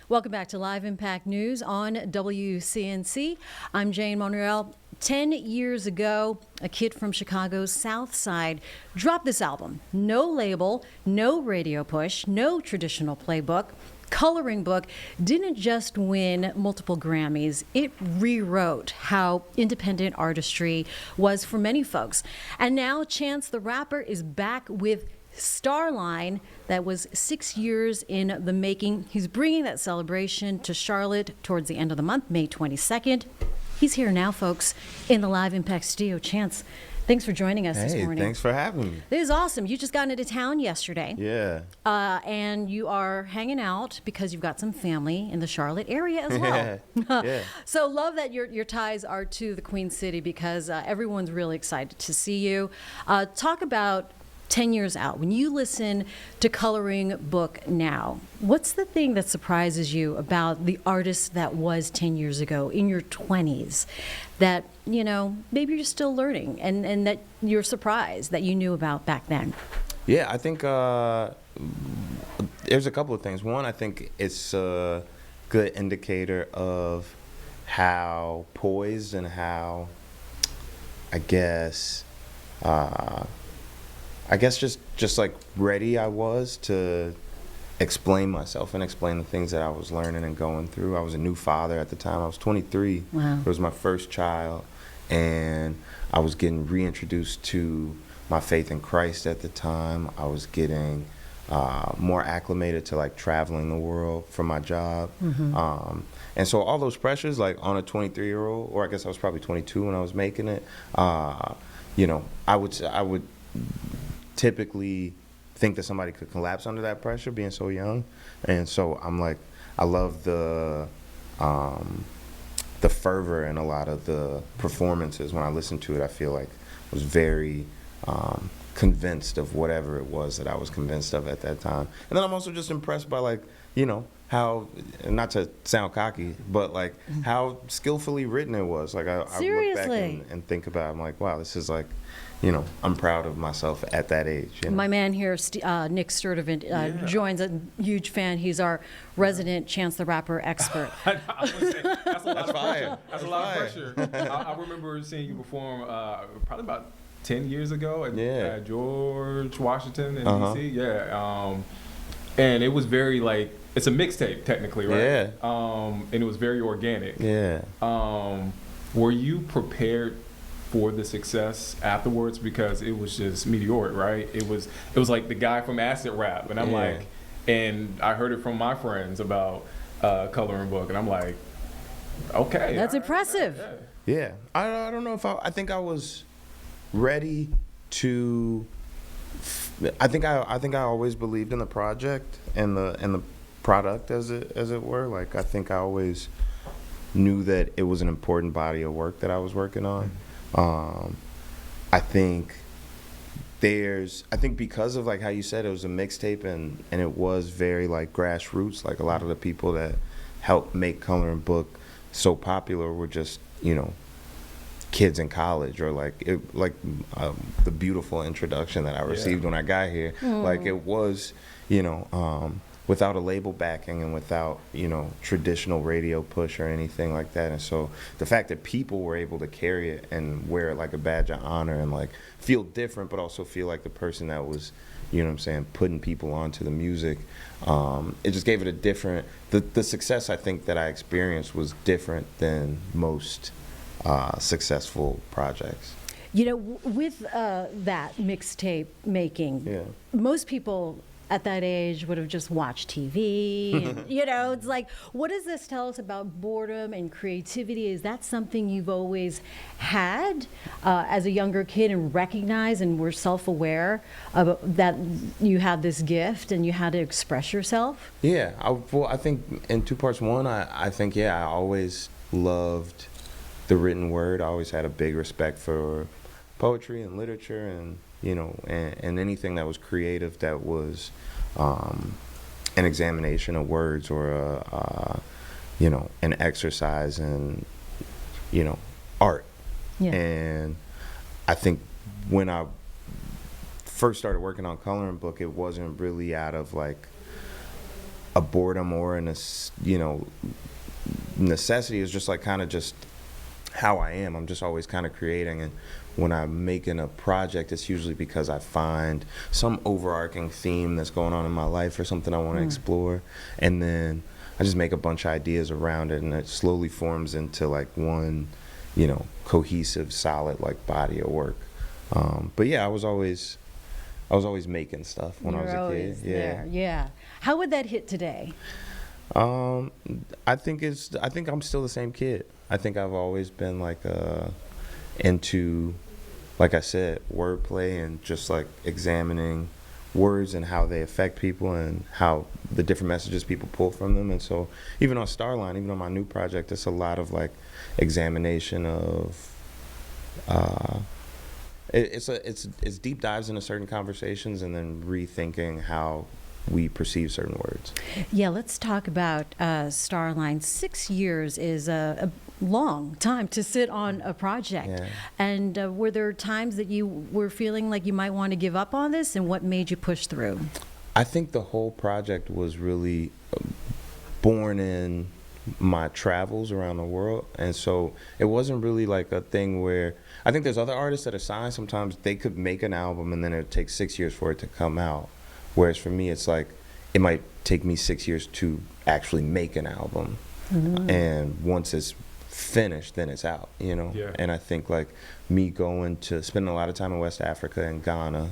Welcome back to Live Impact News on WCNC. I'm Jane Monreal. 10 years ago, a kid from Chicago's South Side dropped this album. No label, no radio push, no traditional playbook. Coloring Book didn't just win multiple Grammys, it rewrote how independent artistry was for many folks. And now Chance the Rapper is back with Starline, that was 6 years in the making. He's bringing that celebration to Charlotte towards the end of the month, May 22nd. He's here now, folks, in the Live Impact studio. Chance, thanks for joining us this morning. Thanks for having me. This is awesome. You just got into town yesterday. Yeah. And you are hanging out because you've got some family in the Charlotte area as well. Yeah. So love that your ties are to the Queen City because everyone's really excited to see you. Talk about 10 years out. When you listen to Coloring Book now, what's the thing that surprises you about the artist that was 10 years ago in your 20s that, you know, maybe you're still learning and that you're surprised that you knew about back then? Yeah, I think there's a couple of things. One, I think it's a good indicator of how poised and how, I guess just like ready I was to explain myself and explain the things that I was learning and going through. I was a new father at the time. I was 23. Wow. It was my first child, and I was getting reintroduced to my faith in Christ at the time. I was getting more acclimated to like traveling the world for my job. Mm-hmm. And so all those pressures, like on a 23-year-old, or I guess I was probably 22 when I was making it, you know, I would typically think that somebody could collapse under that pressure being so young. And so I'm like, I love the fervor in a lot of the performances. When I listen to it, I feel like I was very convinced of whatever it was that I was convinced of at that time. And then I'm also just impressed by, like, you know, how, not to sound cocky, but like how skillfully written it was. Like I look back and think about it, I'm like, wow, this is like, you know, I'm proud of myself at that age. You know? My man here, Nick Sturdivant, joins, a huge fan. He's our resident Chance the Rapper expert. I was gonna say, that's a lot of pressure. That's a lot of fire. pressure. I remember seeing you perform probably about 10 years ago at George Washington in D.C. Yeah. And it was very like, it's a mixtape technically, right? Yeah. And it was very organic. Yeah. Were you prepared for the success afterwards, because it was just meteoric, right? It was like the guy from Acid Rap, and I'm like, and I heard it from my friends about Coloring Book, and I'm like, okay, That's impressive. Yeah. I don't know if I think I was ready to. I think I always believed in the project and the product as it were. Like I think I always knew that it was an important body of work that I was working on. I think because of like how you said it was a mixtape and it was very like grassroots, like a lot of the people that helped make Coloring Book so popular were just, you know, kids in college, or like the beautiful introduction that I received when I got here. Like it was, you know, without a label backing and without, you know, traditional radio push or anything like that. And so the fact that people were able to carry it and wear it like a badge of honor and like feel different, but also feel like the person that was, you know what I'm saying, putting people onto the music, it just gave it a different, the success I think that I experienced was different than most successful projects. You know, with that mixtape making, most people at that age would have just watched TV. And, you know, it's like, what does this tell us about boredom and creativity? Is that something you've always had as a younger kid and recognized and were self-aware of that you had this gift and you had to express yourself? Yeah, I think in two parts. One, I think, I always loved the written word. I always had a big respect for poetry and literature and, you know, and anything that was creative that was an examination of words or you know, an exercise in, you know, art. And I think when I first started working on Coloring Book, it wasn't really out of like a boredom or necessity. Is just like kind of just how I am. I'm just always kind of creating, and when I'm making a project, it's usually because I find some overarching theme that's going on in my life or something I want to explore, and then I just make a bunch of ideas around it, and it slowly forms into like one, cohesive, solid like body of work. But yeah, I was always making stuff when I was a kid. Yeah. How would that hit today? I think I'm still the same kid. I think I've always been like into, like I said, wordplay and just like examining words and how they affect people and how the different messages people pull from them. And so even on Starline, even on my new project, it's a lot of like examination of it's deep dives into certain conversations and then rethinking how we perceive certain words. Yeah, let's talk about Starline. 6 years is a long time to sit on a project. Yeah. And were there times that you were feeling like you might want to give up on this, and what made you push through? I think the whole project was really born in my travels around the world, and so it wasn't really like a thing where I think there's other artists that are signed. Sometimes they could make an album and then it takes 6 years for it to come out. Whereas for me, it's like it might take me 6 years to actually make an album, and once it's finished, then it's out, Yeah. And I think like me going to spending a lot of time in West Africa and Ghana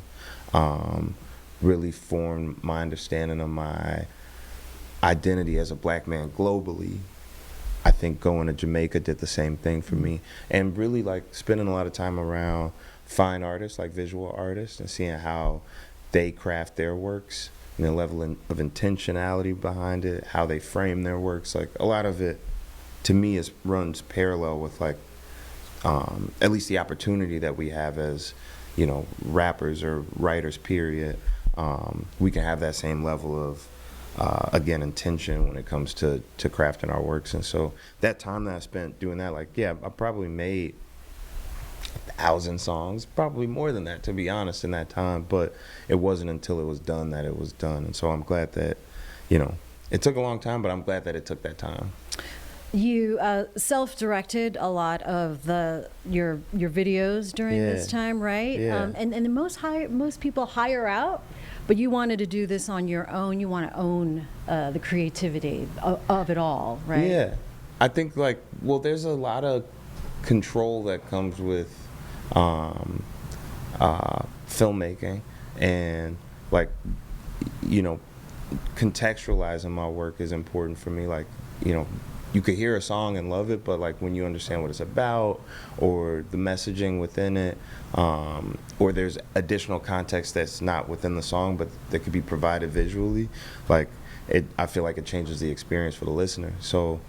really formed my understanding of my identity as a black man globally. I think going to Jamaica did the same thing for me, and really like spending a lot of time around fine artists, like visual artists, and seeing how they craft their works and the level of intentionality behind it, how they frame their works. Like a lot of it, to me, runs parallel with like at least the opportunity that we have as rappers or writers. Period. We can have that same level of again intention when it comes to crafting our works, and so that time that I spent doing that, like I probably made 1,000 songs, probably more than that, to be honest, in that time. But it wasn't until it was done that it was done, and so I'm glad that it took a long time, but I'm glad that it took that time. You self-directed a lot of your videos during this time, right? Yeah. And most people hire out, but you wanted to do this on your own. You want to own the creativity of it all, right? Yeah, I think there's a lot of control that comes with filmmaking, and contextualizing my work is important for me. You could hear a song and love it, but when you understand what it's about or the messaging within it, or there's additional context that's not within the song but that could be provided visually, I feel like it changes the experience for the listener. So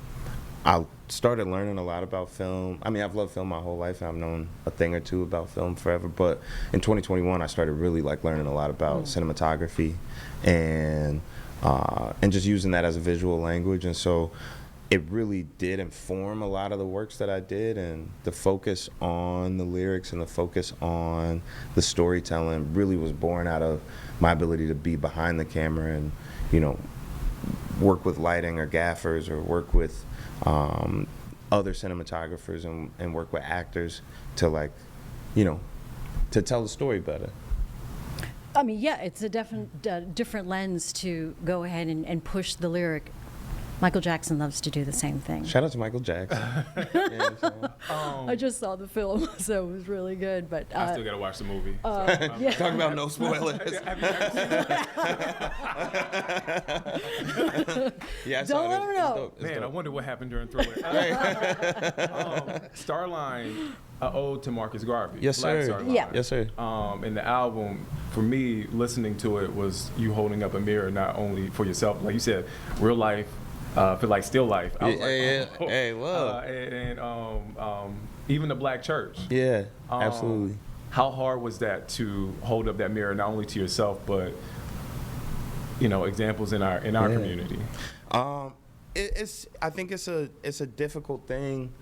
I started learning a lot about film. I mean, I've loved film my whole life, and I've known a thing or two about film forever. But in 2021, I started really learning a lot about cinematography and just using that as a visual language. And so it really did inform a lot of the works that I did, and the focus on the lyrics and the focus on the storytelling really was born out of my ability to be behind the camera and, work with lighting or gaffers or work with other cinematographers and work with actors to to tell the story better. I mean, yeah, it's a different lens to go ahead and push the lyric. Michael Jackson loves to do the same thing. Shout out to Michael Jackson. I just saw the film, so it was really good. But I still gotta watch the movie. Talk about no spoilers. Yeah, I saw Don't let him know. Man, I wonder what happened during Thriller. Starline, an ode to Marcus Garvey. Yes, Black sir. Starline. Yeah. Yes, sir. And the album, for me, listening to it was you holding up a mirror not only for yourself, like you said, real life. Feel like still life. I was Hey, whoa. And even the Black church. Yeah, absolutely. How hard was that to hold up that mirror not only to yourself but examples in our community? I think it's a difficult thing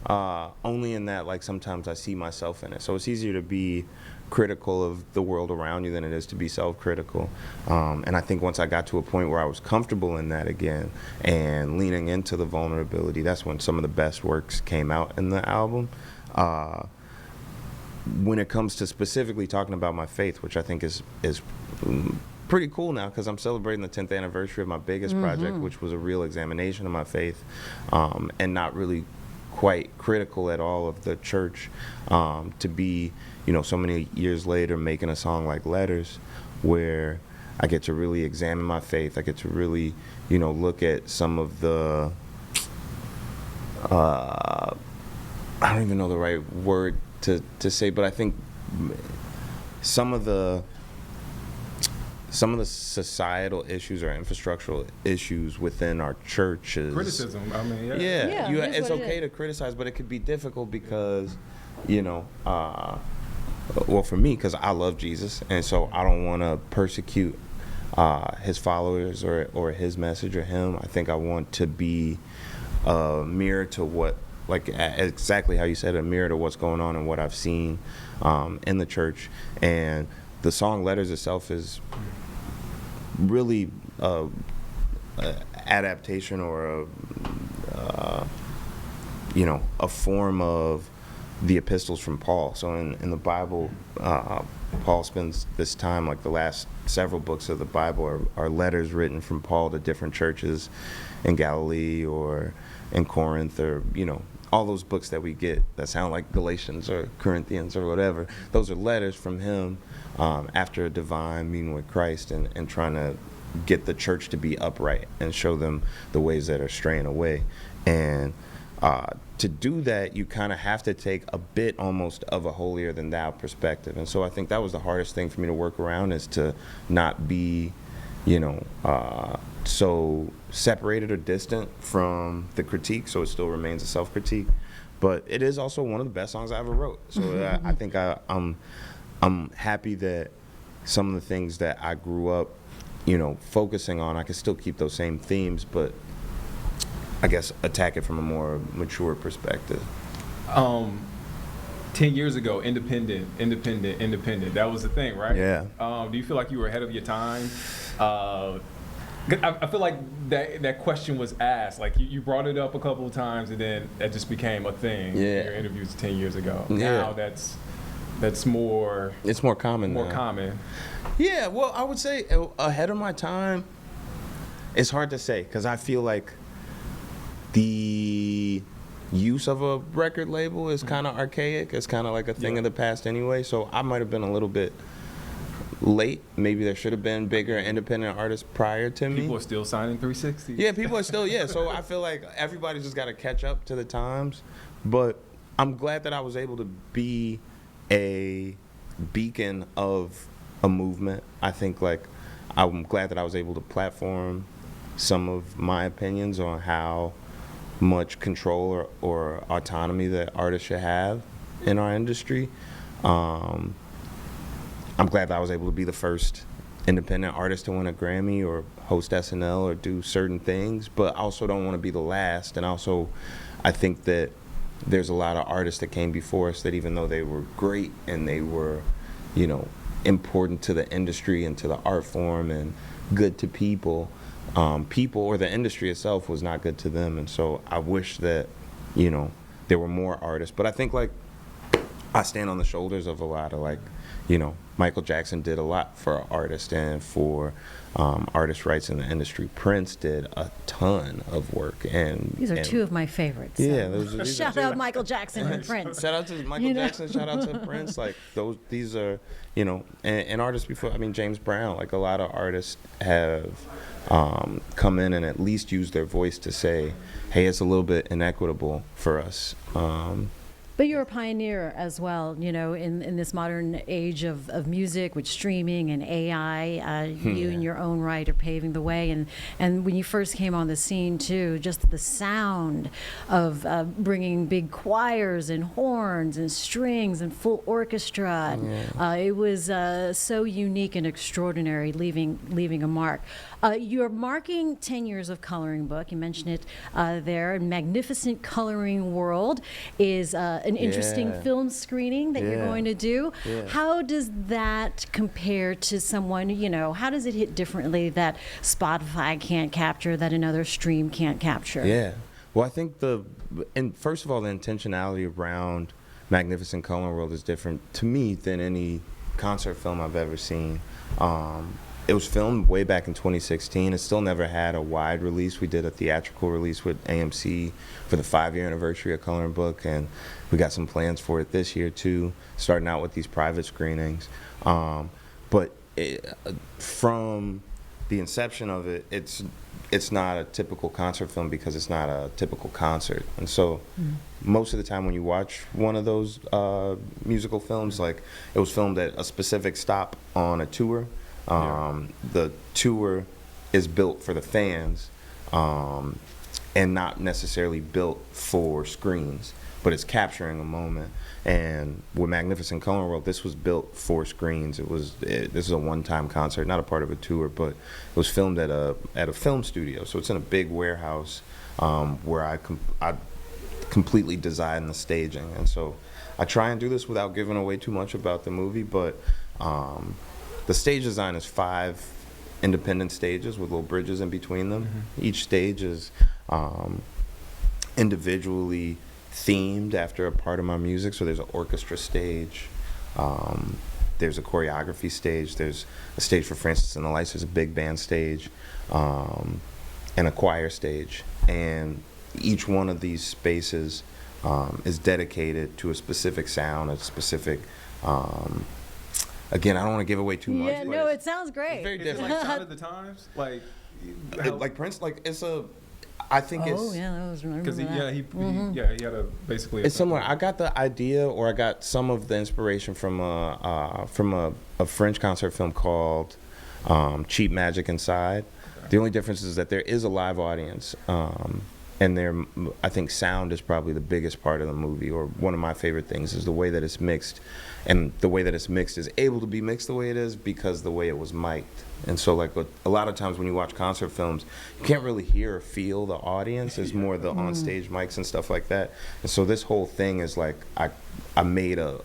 only in that, like, sometimes I see myself in it. So it's easier to be critical of the world around you than it is to be self-critical. And I think once I got to a point where I was comfortable in that again and leaning into the vulnerability, that's when some of the best works came out in the album. When it comes to specifically talking about my faith, which I think is pretty cool now, because I'm celebrating the 10th anniversary of my biggest project, which was a real examination of my faith, and not really quite critical at all of the church, to be, so many years later making a song like Letters, where I get to really examine my faith. I get to really, look at some of the, I don't even know the right word to say, but I think some of the societal issues or infrastructural issues within our churches. Criticism, I mean, yeah, it's okay to criticize, but it could be difficult because, well, for me, because I love Jesus, and so I don't want to persecute his followers or his message or him. I think I want to be a mirror to what, like exactly how you said, a mirror to what's going on and what I've seen in the church. And the song Letters itself is really adaptation or a form of the epistles from Paul. So in the Bible, Paul spends this time, like the last several books of the Bible are letters written from Paul to different churches in Galilee or in Corinth, or all those books that we get that sound like Galatians or Corinthians or whatever. Those are letters from him after a divine meeting with Christ and trying to get the church to be upright and show them the ways that are straying away. And to do that, you kind of have to take a bit almost of a holier than thou perspective. And so I think that was the hardest thing for me to work around, is to not be, so separated or distant from the critique, so it still remains a self-critique. But it is also one of the best songs I ever wrote. So I think I'm happy that some of the things that I grew up, focusing on, I can still keep those same themes, but I guess attack it from a more mature perspective. 10 years ago, independent. That was the thing, right? Yeah. Do you feel like you were ahead of your time? I feel like that question was asked. Like you brought it up a couple of times, and then that just became a thing in your interviews 10 years ago. Yeah. Now that's more. It's more common. More now. common. Yeah. Well, I would say ahead of my time. It's hard to say, because I feel like the use of a record label is kind of archaic. It's kind of like a thing of the past anyway. So I might have been a little bit late. Maybe there should have been bigger independent artists prior to me. People are still signing 360s. Yeah, people are still, so I feel like everybody's just got to catch up to the times. But I'm glad that I was able to be a beacon of a movement. I think, like, I'm glad that I was able to platform some of my opinions on how much control or autonomy that artists should have in our industry. I'm glad that I was able to be the first independent artist to win a Grammy or host SNL or do certain things, but I also don't want to be the last. And also, I think that there's a lot of artists that came before us that, even though they were great and they were, important to the industry and to the art form and good to people, people or the industry itself was not good to them. And so I wish that, there were more artists. But I think, like, I stand on the shoulders of a lot of, like, Michael Jackson did a lot for artists and for artist rights in the industry. Prince did a ton of work. And these are two of my favorites. Yeah. So. Shout out Michael Jackson and Prince. Shout out to Michael Jackson. Shout out to Prince. Like, these are, and artists before, James Brown, like, a lot of artists have come in and at least use their voice to say, hey, it's a little bit inequitable for us. But you're a pioneer as well, in this modern age of music with streaming and AI. You in your own right are paving the way. And when you first came on the scene, too, just the sound of bringing big choirs and horns and strings and full orchestra. It was so unique and extraordinary, leaving a mark. You're marking 10 years of coloring book. You mentioned it there. Magnificent Coloring World is an interesting Yeah. film screening that you're Yeah. going to do. Yeah. How does that compare to someone, how does it hit differently that Spotify can't capture, that another stream can't capture? Yeah. Well, I think and first of all, the intentionality around Magnificent Color World is different to me than any concert film I've ever seen. It was filmed way back in 2016. It still never had a wide release. We did a theatrical release with AMC for the 5-year anniversary of Coloring Book, and we got some plans for it this year too, starting out with these private screenings. From the inception of it, it's not a typical concert film because it's not a typical concert. And so most of the time when you watch one of those musical films, like it was filmed at a specific stop on a tour. The tour is built for the fans and not necessarily built for screens, but it's capturing a moment. And with Magnificent Color World, this was built for screens. This is a one-time concert, not a part of a tour, but it was filmed at a film studio. So it's in a big warehouse where I completely designed the staging. And so I try and do this without giving away too much about the movie, but the stage design is 5 independent stages with little bridges in between them. Mm-hmm. Each stage is individually themed after a part of my music. So there's an orchestra stage, there's a choreography stage, there's a stage for Francis and the Lights, there's a big band stage, and a choir stage. And each one of these spaces is dedicated to a specific sound, a specific again, I don't want to give away too much. Yeah, no, it sounds great. It's very Is it different. like Sign of the Times? Like Prince, I think it's. Oh yeah, that was because remember that. he had a basically. It's similar. I got the idea, or I got some of the inspiration from a French concert film called Cheap Magic Inside. Okay. The only difference is that there is a live audience, and I think sound is probably the biggest part of the movie, or one of my favorite things is the way that it's mixed, and the way that it's mixed is able to be mixed the way it is because the way it was mic'd. And so like a lot of times when you watch concert films, you can't really hear or feel the audience. It's more the on-stage mics and stuff like that. And so this whole thing is like I made a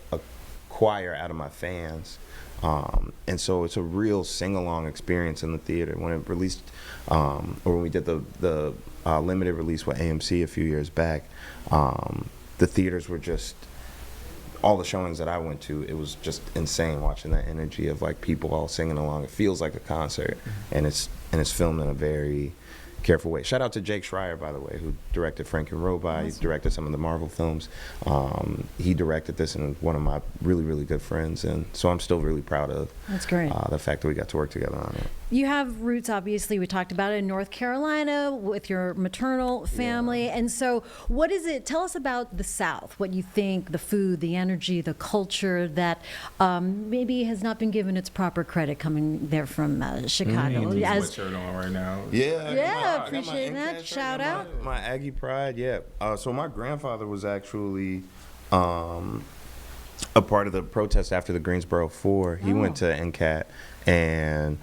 choir out of my fans. And so it's a real sing-along experience in the theater. When it released, or when we did the limited release with AMC a few years back, the theaters were just, all the showings that I went to, it was just insane watching that energy of like people all singing along. It feels like a concert, and it's filmed in a very careful way. Shout out to Jake Schreier, by the way, who directed Frank and Robot. He directed some of the Marvel films. He directed this, and one of my really, really good friends. And so I'm still really proud of That's great. The fact that we got to work together on it. You have roots, obviously, we talked about it, in North Carolina with your maternal family. Yeah. And so what is it, tell us about the South, what you think, the food, the energy, the culture that maybe has not been given its proper credit coming there from Chicago. As sweatshirt on right now. Yeah, appreciate that. Shout out. My Aggie pride, yeah. So my grandfather was actually a part of the protest after the Greensboro 4. He went to NCAT and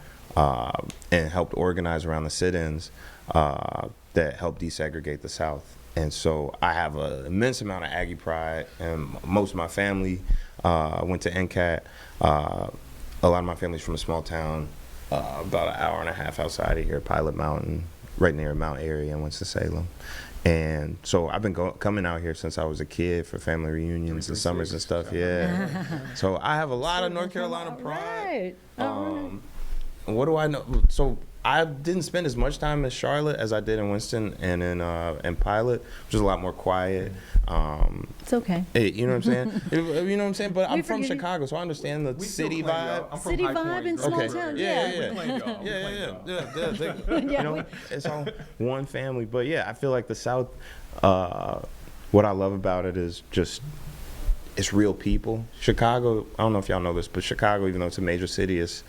helped organize around the sit-ins that helped desegregate the South. And so I have an immense amount of Aggie pride, and most of my family went to NCAT. A lot of my family's from a small town about an hour and a half outside of here, Pilot Mountain, right near Mount Airy in Winston-Salem. And so I've been coming out here since I was a kid for family reunions and summers and stuff. Yeah. So I have a lot of North Carolina pride. Right. What do I know? So I didn't spend as much time in Charlotte as I did in Winston and in Pilot, which is a lot more quiet. It's okay. You know what I'm saying? You know what I'm saying? But I'm from Chicago, so I understand the city vibe. I'm from City High vibe Point, in Greensboro. small towns, You know, it's all one family. But yeah, I feel like the South, what I love about it is just, it's real people. Chicago, I don't know if y'all know this, but Chicago, even though it's a major city, is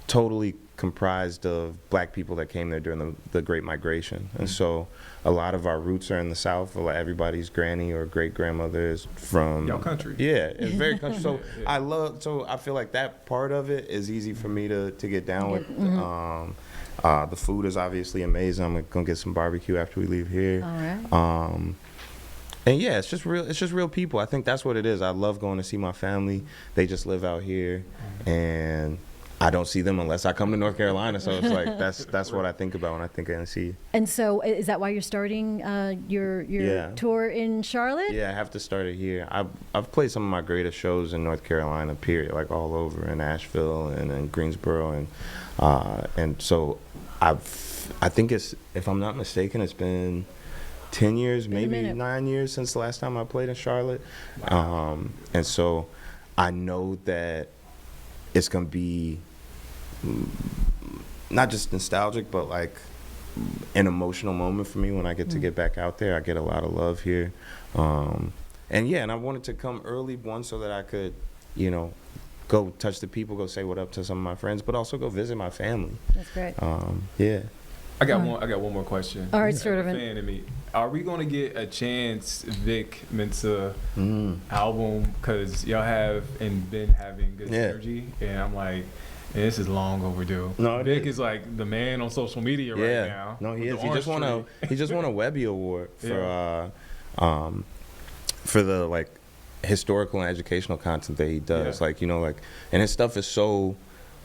totally comprised of black people that came there during the Great Migration. And so a lot of our roots are in the South. Everybody's granny or great grandmother is from y'all country. Yeah, it's very country. So I feel like that part of it is easy for me to get down with. The food is obviously amazing. I'm gonna get some barbecue after we leave here. All right. And yeah, it's just real people. I think that's what it is. I love going to see my family. They just live out here, and I don't see them unless I come to North Carolina. So it's like that's what I think about when I think of NC. And so, is that why you're starting your tour in Charlotte? Yeah, I have to start it here. I've played some of my greatest shows in North Carolina, period, like all over, in Asheville and in Greensboro, and so I think it's, if I'm not mistaken, it's been 10 years, maybe 9 years since the last time I played in Charlotte. Wow. And so I know that it's gonna be not just nostalgic, but like an emotional moment for me when I get to get back out there. I get a lot of love here. And I wanted to come early, one, so that I could, go touch the people, go say what up to some of my friends, but also go visit my family. That's great. Yeah. I got one more question. All right, sort of. Fan of me. Are we gonna get a chance Vic Mensa album? Cause y'all have and been having good energy, and I'm like, man, this is long overdue. No, Vic is like the man on social media right now. No, he is. He just won a Webby Award for the like historical and educational content that he does. Yeah. And his stuff is so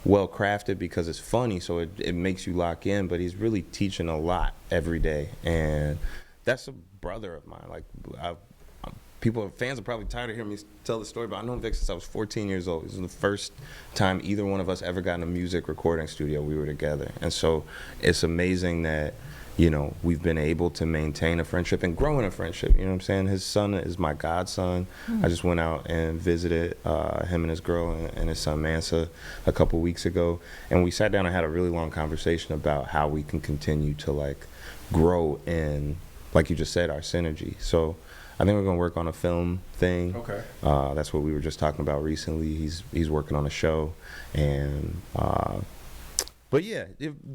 well crafted because it's funny, so it makes you lock in, but he's really teaching a lot every day, and that's a brother of mine. Like, fans are probably tired of hearing me tell the story, but I've known Vic since I was 14 years old. This is the first time either one of us ever got in a music recording studio. We were together, and so it's amazing that we've been able to maintain a friendship and grow in a friendship. You know what I'm saying? His son is my godson. I just went out and visited him and his girl and his son Mensa a couple weeks ago, and we sat down and had a really long conversation about how we can continue to like grow in, like you just said, our synergy. So I think we're gonna work on a film thing. Okay. That's what we were just talking about recently. He's working on a show, and but yeah,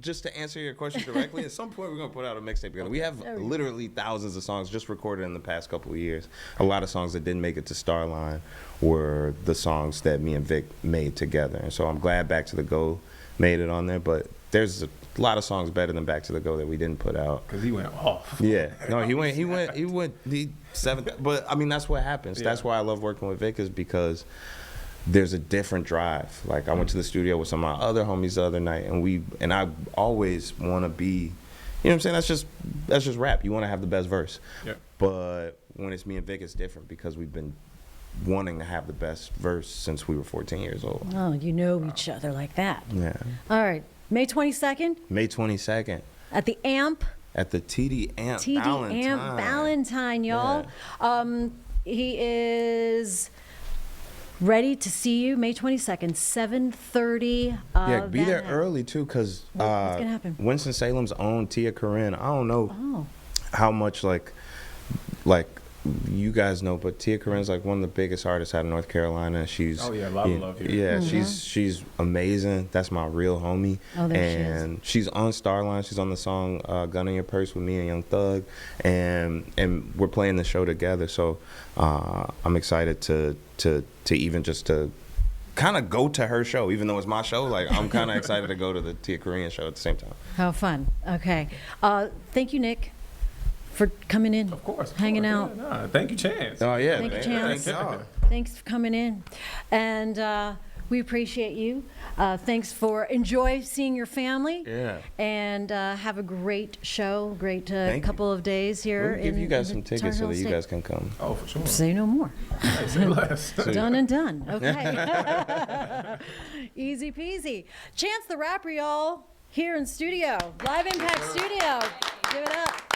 just to answer your question directly, at some point we're going to put out a mixtape together. We have literally thousands of songs just recorded in the past couple of years. A lot of songs that didn't make it to Starline were the songs that me and Vic made together. And so I'm glad Back to the Go made it on there, but there's a lot of songs better than Back to the Go that we didn't put out. Because he went off. Yeah. No, he went the seventh. But I mean, that's what happens. Yeah. That's why I love working with Vic, is because there's a different drive. Like, I went to the studio with some of my other homies the other night, and I always want to be, you know what I'm saying? That's just rap. You want to have the best verse. Yeah. But when it's me and Vic, it's different because we've been wanting to have the best verse since we were 14 years old. Oh, you know each other like that. Yeah. All right. May 22nd? May 22nd. At the AMP. At the TD AMP AMP Valentine, y'all. Yeah. He is ready to see you May 22nd, 7:30. Yeah, be there early too, because what's gonna happen? Winston-Salem's own Tia Corinne. I don't know how much like you guys know, but Tia Corinne's like one of the biggest artists out of North Carolina. She's a lot of love here. Yeah, she's amazing. That's my real homie. Oh, there and she is. She's on Starline. She's on the song "Gun in Your Purse" with me and Young Thug, and we're playing the show together. So I'm excited to even just to kind of go to her show, even though it's my show. Like, I'm kind of excited to go to the Tia Corinne show at the same time. How fun. Okay. Thank you, Nick, for coming in. Of course. Hanging out. Yeah, nah, thank you, Chance. Oh, yeah. Thank you, Chance. Thank y'all. Thanks for coming in. And we appreciate you. Enjoy seeing your family. Yeah. And have a great show, great couple of days here. We'll give you guys some tickets so that you State. guys can come. Oh, for sure. Say no more. Say less. Done and done. Okay. Easy peasy. Chance the Rapper, y'all, here in studio. Live Impact Studio. Give it up.